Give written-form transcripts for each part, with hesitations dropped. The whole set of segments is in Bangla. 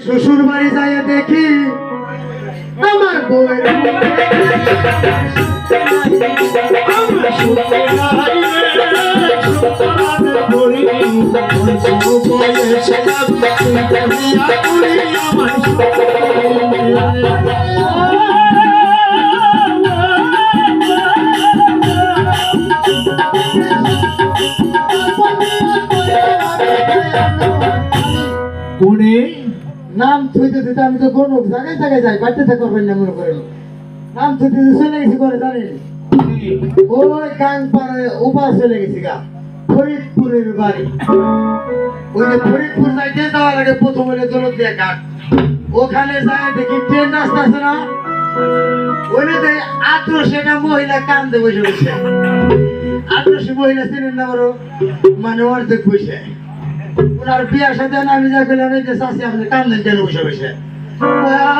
শ্বশুর বাড়ি যাই দেখি আমার বউয়ের কোনে নাম থইতে থইতে আমি তো কোনো জায়গায় জায়গায় যাই বাড়িতে থাকতে পারবেন না মনে করেন নাম থইতে চলে গেছি করে জানেন ওই গাং পাড়ায় ওপার চলে গেছি গা ফরিদপুরের বাড়ি ওই যে ফরিদপুর যাইতে যাওয়ার আগে প্রথম হলে দৌলতদিয়া ঘাট ওখানে যায় দেখি ট্রেন রাস্তা আছে না ওইটাতে 1800টা মহিলা কান্দে বসে বসে 1800 মহিলা চেনেন না বড় মানে অর্ধেক বসে ওনার বিয়ার সাথে আমি যা করলাম এই যে চাষি আপনি কান্দেন কেন বসে বসে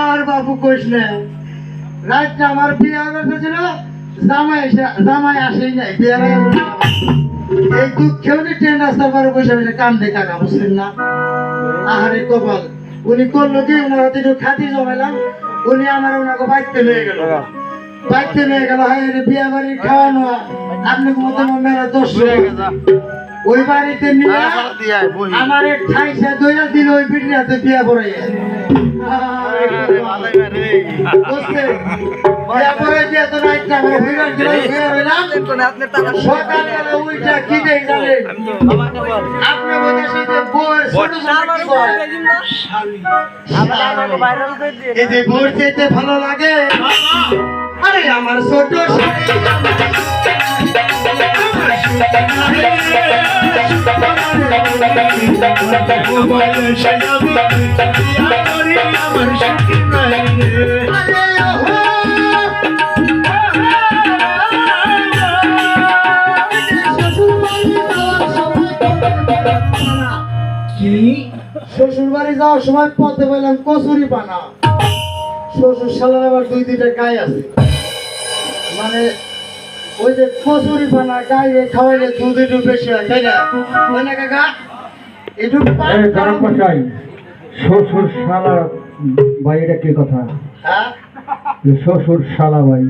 আর বাবু কইস না রাতটা আমার বিয়া করতেছিল জামাই আসেই নাই বিয়ার এই দুঃখেও ট্রেন রাস্তার পরে বসে বসে কান্দে কাকা বুঝলেন না আহারে কপাল উনি করলো কি ওনার হাতে একটু খাতি জমাইলাম উনি আমার ওনাকে বাইতে নিয়ে গেল হ্যাঁ বিয়া বাড়ির খাওয়ানো আপনাকে মতো মেলা 10 ওই বাড়িতে নিয়ে আমার ঠাইসা দইয়া দিল ওই বিটিয়াতে বিয়া পড়ে ভালো লাগে আরে আমার ছোট শ্বশুর বাড়ি যাওয়ার সময় পথে বললাম কচুরি পানা শ্বশুর শালার আবার 2-3টা গাই আছে মানে ওই যে কচুরি পানা গাইয়ে খাওয়াইলে দুধ একটু বেশি হয় তাই না ওই না কাকা একটু শ্বশুর শালা ভাই এটা কি কথা হ্যাঁ শ্বশুর শালা ভাই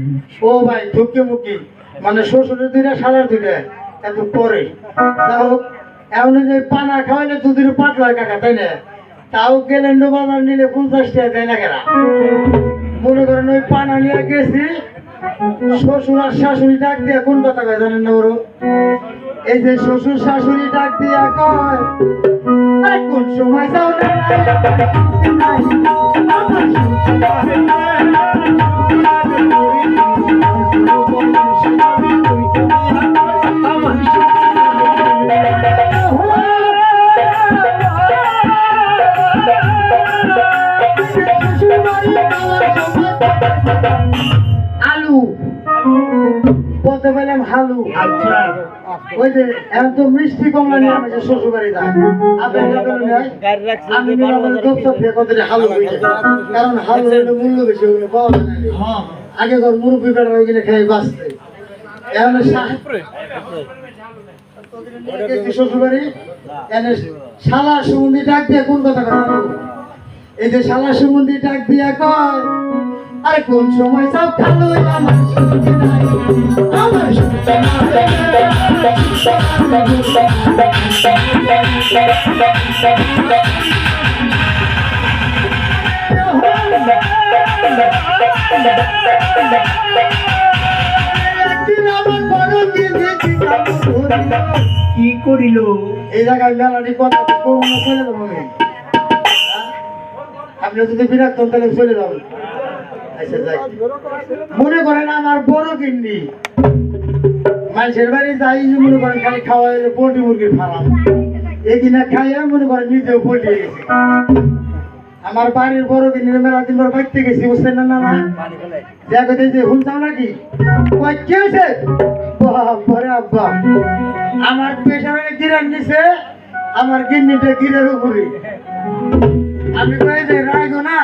ও ভাই ঢুকি মুখি মানে শ্বশুরের 2টা শালার 2টা এত পরে তাও এমন যে পানা খাওয়াইলে দুধের পাতলা হয় কাকা তাই না তাও গেলেন বাজার নিলে 50 টাকা দেয় না কেনা মনে করেন ওই পানা নিয়ে গেছি শ্বশুর আর শাশুড়ি ডাক দিয়ে কোন কথা কয় জানেন না ওরও এই যে শ্বশুর শাশুড়ি ডাক দিয়ে কয় আরে কোন সময় যাও না আলু বলতে পারলাম হালু আচ্ছা ওই যে এখন তো মিষ্টি কমলা নিয়ে আমি শ্বশুর বাড়ি যাই আমি হালু কারণ হালু মূল্য বেশি ওগুলো পাওয়া যায় না আগে ঘর মুরব্বী বেড়ার ওইখানে খেয়ে বাঁচতে এখন শ্বশুর বাড়ি শালা সুমন্দি ডাক দিয়ে কোন কথা কথা এই যে শালা সুমন্দি ডাক দিয়া কয় আরে কোন সময় সব খালো আমার শুনতে নাই আমার শুনতে কি করিল এই জায়গায় মেলাটি কথা করুন চলে যাবো আপনি যদি বিরাট তাহলে চলে যাবেন মনে করেন আমার বড় কিন্নি মানুষের বাড়ি যাই মনে করেন খালি খাওয়া পোল্ট্রি মুরগির ফার্ম এদিনে খাইয়া মনে করেন নিজেও পোল্ট্রি গেছি আমার বাড়ির বড় কিন্নির মেলা দিন পর বাড়তে গেছি বুঝছেন না না দেখো যে শুনছাও নাকি কি হয়েছে পরে আব্বা আমার পেশারে গিরান নিছে আমার গিন্নিটা গিরের উপরে আমি কয়ে যে রাইগো না